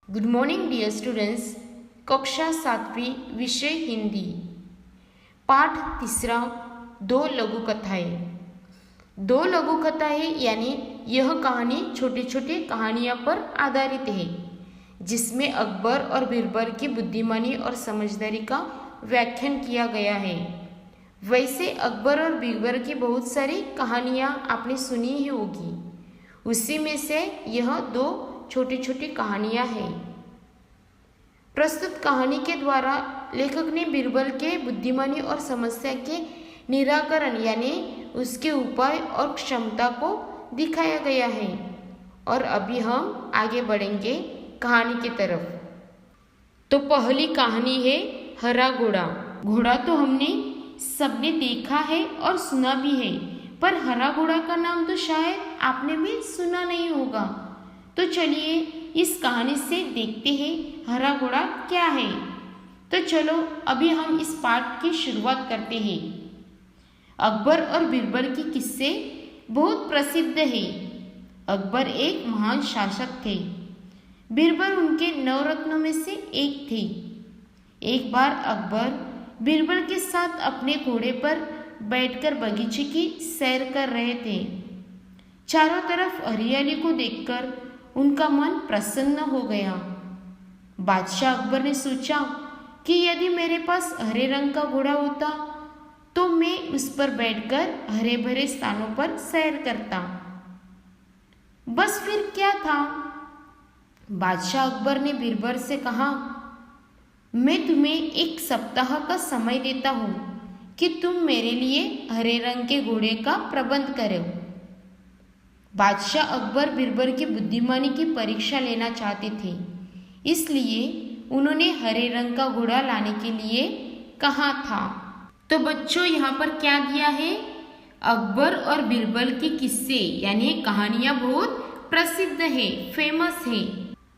Good morning dear students. कक्षा 7वीं विषय हिंदी, पाठ 3, दो लघु कथाएं। दो लघु कथाएं यानी यह कहानी छोटे छोटे कहानियां पर आधारित है, जिसमें अकबर और बीरबल की बुद्धिमानी और समझदारी का व्याख्यान किया गया है। वैसे अकबर और बीरबल की बहुत सारी कहानियां आपने सुनी ही होगी, उसी में से यह दो छोटी छोटी कहानियां हैं। प्रस्तुत कहानी के द्वारा लेखक ने बीरबल के बुद्धिमानी और समस्या के निराकरण यानी उसके उपाय और क्षमता को दिखाया गया है। और अभी हम आगे बढ़ेंगे कहानी की तरफ। तो पहली कहानी है हरा घोड़ा। घोड़ा तो हमने सबने देखा है और सुना भी है, पर हरा घोड़ा का नाम तो शायद आपने भी सुना नहीं होगा। तो चलिए इस कहानी से देखते हैं हरा घोड़ा क्या है। तो चलो अभी हम इस पाठ की शुरुआत करते हैं। अकबर और बीरबल की किस्से बहुत प्रसिद्ध है। अकबर एक महान शासक थे, बीरबल उनके नवरत्नों में से एक थे। एक बार अकबर बीरबल के साथ अपने घोड़े पर बैठकर बगीचे की सैर कर रहे थे। चारों तरफ हरियाली को देखकर उनका मन प्रसन्न हो गया। बादशाह अकबर ने सोचा कि यदि मेरे पास हरे रंग का घोड़ा होता तो मैं उस पर बैठकर हरे भरे स्थानों पर सैर करता। बस फिर क्या था। बादशाह अकबर ने बीरबल से कहा, मैं तुम्हें एक सप्ताह का समय देता हूँ कि तुम मेरे लिए हरे रंग के घोड़े का प्रबंध करो। बादशाह अकबर बीरबल की बुद्धिमानी की परीक्षा लेना चाहते थे, इसलिए उन्होंने हरे रंग का घोड़ा लाने के लिए कहा था। तो बच्चों यहाँ पर क्या दिया है, अकबर और बीरबल के किस्से यानी कहानियां बहुत प्रसिद्ध है, फेमस है।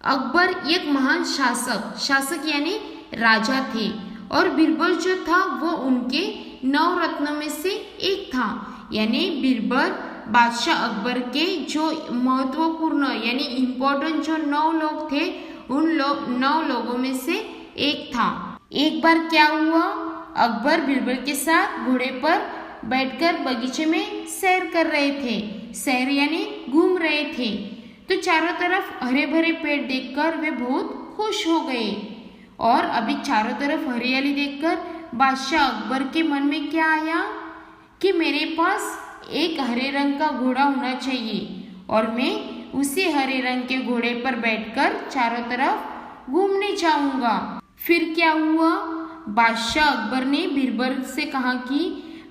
अकबर एक महान शासक यानी राजा थे, और बीरबल जो था वो उनके नवरत्नों में से एक था। यानी बीरबल बादशाह अकबर के जो महत्वपूर्ण यानी इम्पोर्टेंट जो 9 लोग थे, उन 9 लोगों में से एक था। एक बार क्या हुआ, अकबर बीरबल के साथ घोड़े पर बैठकर बगीचे में सैर कर रहे थे। सैर यानी घूम रहे थे। तो चारों तरफ हरे भरे पेड़ देखकर वे बहुत खुश हो गए। और अभी चारों तरफ हरियाली देखकर बादशाह अकबर के मन में क्या आया कि मेरे पास एक हरे रंग का घोड़ा होना चाहिए, और मैं उसी हरे रंग के घोड़े पर बैठकर चारों तरफ घूमने जाऊंगा। फिर क्या हुआ, बादशाह अकबर ने बीरबल से कहा कि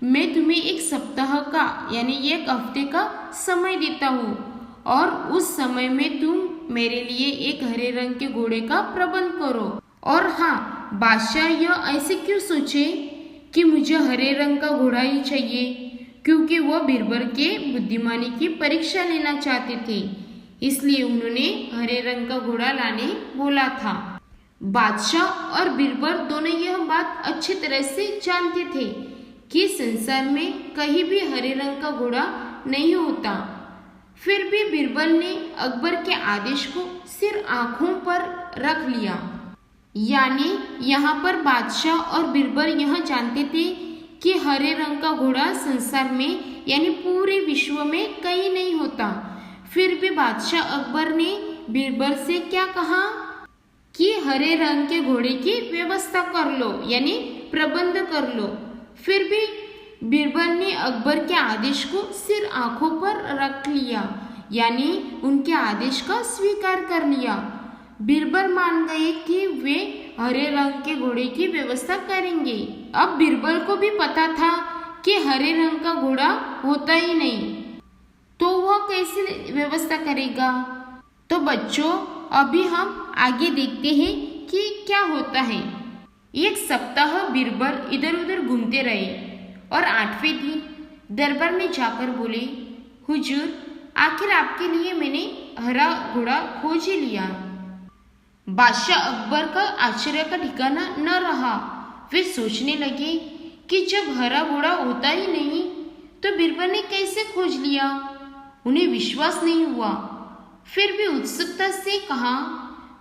मैं तुम्हें एक सप्ताह का यानी एक हफ्ते का समय देता हूँ, और उस समय में तुम मेरे लिए एक हरे रंग के घोड़े का प्रबंध करो। और हाँ, बादशाह यह ऐसे क्यों सोचे कि मुझे हरे रंग का घोड़ा ही चाहिए, क्योंकि वह बीरबल के बुद्धिमानी की परीक्षा लेना चाहते थे, इसलिए उन्होंने हरे रंग का घोड़ा लाने बोला था। बादशाह और बीरबल दोनों यह बात अच्छी तरह से जानते थे कि संसार में कहीं भी हरे रंग का घोड़ा नहीं होता। फिर भी बीरबल ने अकबर के आदेश को सिर्फ आंखों पर रख लिया। यानी यहाँ पर बादशाह और बीरबल यह जानते थे कि हरे रंग का घोड़ा संसार में यानी पूरे विश्व में कहीं नहीं होता। फिर भी बादशाह अकबर ने बीरबल से क्या कहा कि हरे रंग के घोड़े की व्यवस्था कर लो यानी प्रबंध कर लो। फिर भी बीरबल ने अकबर के आदेश को सिर्फ आंखों पर रख लिया, यानी उनके आदेश का स्वीकार कर लिया। बीरबल मान गए कि वे हरे रंग के घोड़े की व्यवस्था करेंगे। अब बीरबल को भी पता था कि हरे रंग का घोड़ा होता ही नहीं, तो वह कैसे व्यवस्था करेगा। तो बच्चों अभी हम आगे देखते हैं कि क्या होता है। एक सप्ताह बीरबल इधर उधर घूमते रहे, और 8वें दिन दरबार में जाकर बोले, हुजूर, आखिर आपके लिए मैंने हरा घोड़ा खोज ही लिया। बादशाह अकबर का आश्चर्य का ठिकाना न रहा। वे सोचने लगे कि जब हरा घोड़ा होता ही नहीं तो बीरबल ने कैसे खोज लिया। उन्हें विश्वास नहीं हुआ। फिर भी उत्सुकता से कहा,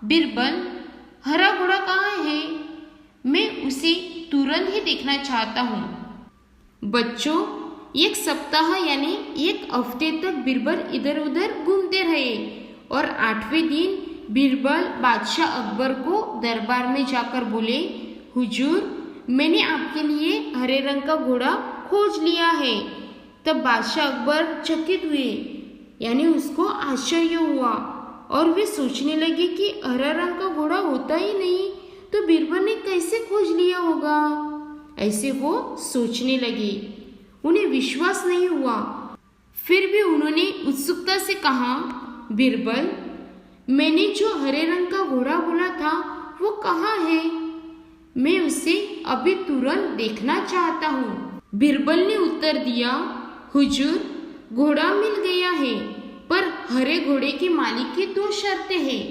बिरबल, हरा घोड़ा कहाँ है? मैं उसे तुरंत ही देखना चाहता हूँ। बच्चों, एक सप्ताह यानी एक हफ्ते तक बिरबल इधर उधर घूमते रहे और 8वें दिन बिरबल बादशाह अकबर को दरबार में जाकर बोले, हुजूर, मैंने आपके लिए हरे रंग का घोड़ा खोज लिया है। तब बादशाह अकबर चकित हुए, यानी उसको आश्चर्य हुआ और वे सोचने लगे कि हरा रंग का घोड़ा होता ही नहीं तो बिरबल ने कैसे खोज लिया होगा। ऐसे वो सोचने लगे, उन्हें विश्वास नहीं हुआ। फिर भी उन्होंने उत्सुकता से कहा, बिरबल, मैंने जो हरे रंग का घोड़ा बोला था वो कहाँ है? मैं उसे अभी तुरंत देखना चाहता हूँ। बिरबल ने उत्तर दिया, हुजूर, घोड़ा मिल गया है, पर हरे घोड़े के मालिक की 2 शर्तें हैं,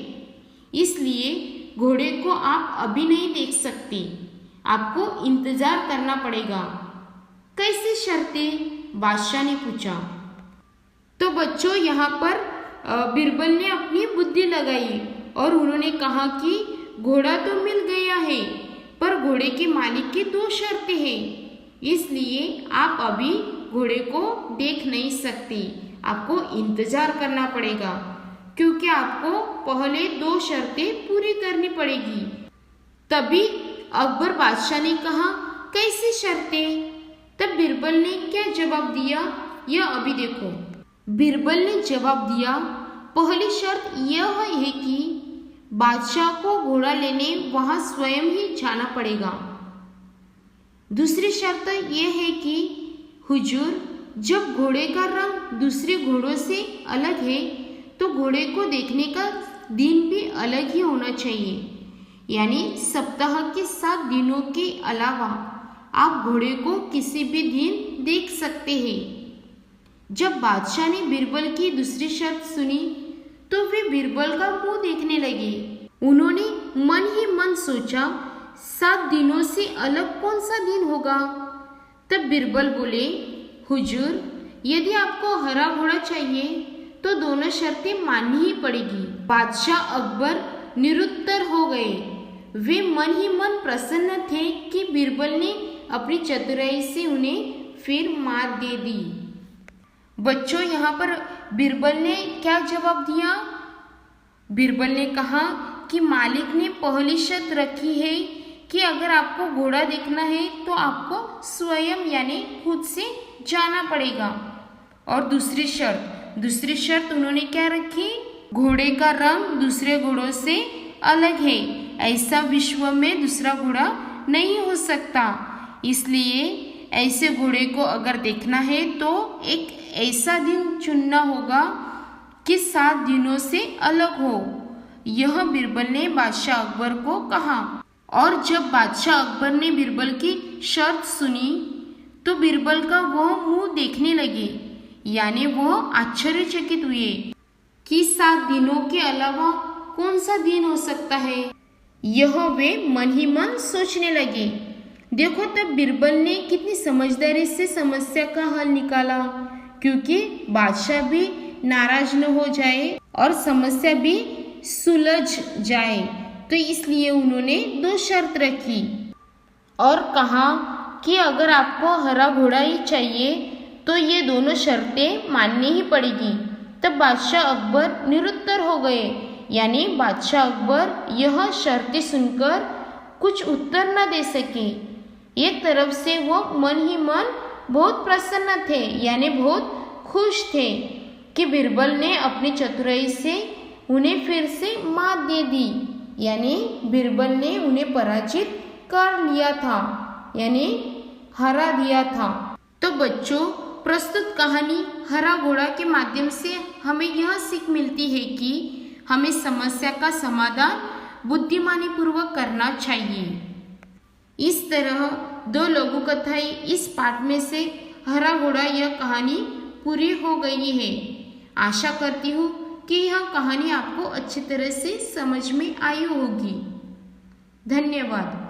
इसलिए घोड़े को आप अभी नहीं देख सकते, आपको इंतजार करना पड़ेगा। कैसी शर्तें? बादशाह ने पूछा। तो बच्चों, यहाँ पर बिरबल ने अपनी बुद्धि लगाई और उन्होंने कहा कि घोड़ा तो मिल गया है, पर घोड़े के मालिक की 2 शर्तें हैं, इसलिए आप अभी घोड़े को देख नहीं सकते, आपको इंतजार करना पड़ेगा, क्योंकि आपको पहले 2 शर्तें पूरी करनी पड़ेगी। तभी अकबर बादशाह ने कहा, कैसी शर्तें? तब बिरबल ने क्या जवाब दिया, यह अभी देखो। बिरबल ने जवाब दिया, पहली शर्त यह है कि बादशाह को घोड़ा लेने वहां स्वयं ही जाना पड़ेगा। दूसरी शर्त यह है कि हुजूर, जब घोड़े का रंग दूसरे घोड़ों से अलग है तो घोड़े को देखने का दिन भी अलग ही होना चाहिए, यानी सप्ताह के 7 दिनों के अलावा आप घोड़े को किसी भी दिन देख सकते हैं। जब बादशाह ने बिरबल की दूसरी शर्त सुनी तो वे बिरबल का मुंह देखने लगे। उन्होंने मन ही मन सोचा, 7 दिनों से अलग कौन सा दिन होगा? तब बिरबल बोले, हुजूर, यदि आपको हरा घोड़ा चाहिए तो दोनों शर्तें माननी ही पड़ेगी। बादशाह अकबर निरुत्तर हो गए। वे मन ही मन प्रसन्न थे कि बिरबल ने अपनी चतुराई से उन्हें फिर मात दे दी। बच्चों, यहाँ पर बिरबल ने क्या जवाब दिया? बिरबल ने कहा कि मालिक ने पहली शर्त रखी है कि अगर आपको घोड़ा देखना है तो आपको स्वयं यानी खुद से जाना पड़ेगा। और दूसरी शर्त उन्होंने क्या रखी? घोड़े का रंग दूसरे घोड़ों से अलग है, ऐसा विश्व में दूसरा घोड़ा नहीं हो सकता, इसलिए ऐसे घोड़े को अगर देखना है तो एक ऐसा दिन चुनना होगा कि 7 दिनों से अलग हो। यह बिरबल ने बादशाह अकबर को कहा। और जब बादशाह अकबर ने बिरबल की शर्त सुनी तो बिरबल का वह मुंह देखने लगे, यानी वह आश्चर्यचकित हुए कि 7 दिनों के अलावा कौन सा दिन हो सकता है। यह वे मन ही मन सोचने लगे। देखो, तब बिरबल ने कितनी समझदारी से समस्या का हल निकाला, क्योंकि बादशाह भी नाराज न हो जाए और समस्या भी सुलझ जाए, तो इसलिए उन्होंने 2 शर्त रखी और कहा कि अगर आपको हरा घोड़ा ही चाहिए तो ये दोनों शर्तें माननी ही पड़ेगी। तब बादशाह अकबर निरुत्तर हो गए, यानी बादशाह अकबर यह शर्तें सुनकर कुछ उत्तर न दे सके। एक तरफ से वो मन ही मन बहुत प्रसन्न थे, यानी बहुत खुश थे कि बिरबल ने अपनी चतुराई से उन्हें फिर से मात दे दी, यानी बिरबल ने उन्हें पराजित कर लिया था, यानी हरा दिया था। तो बच्चों, प्रस्तुत कहानी हरा घोड़ा के माध्यम से हमें यह सीख मिलती है कि हमें समस्या का समाधान बुद्धिमानी पूर्वक करना चाहिए। इस तरह 2 लघु कथाएं इस पाठ में से हरा घोड़ा यह कहानी पूरी हो गई है। आशा करती हूँ कि यह कहानी आपको अच्छी तरह से समझ में आई होगी। धन्यवाद।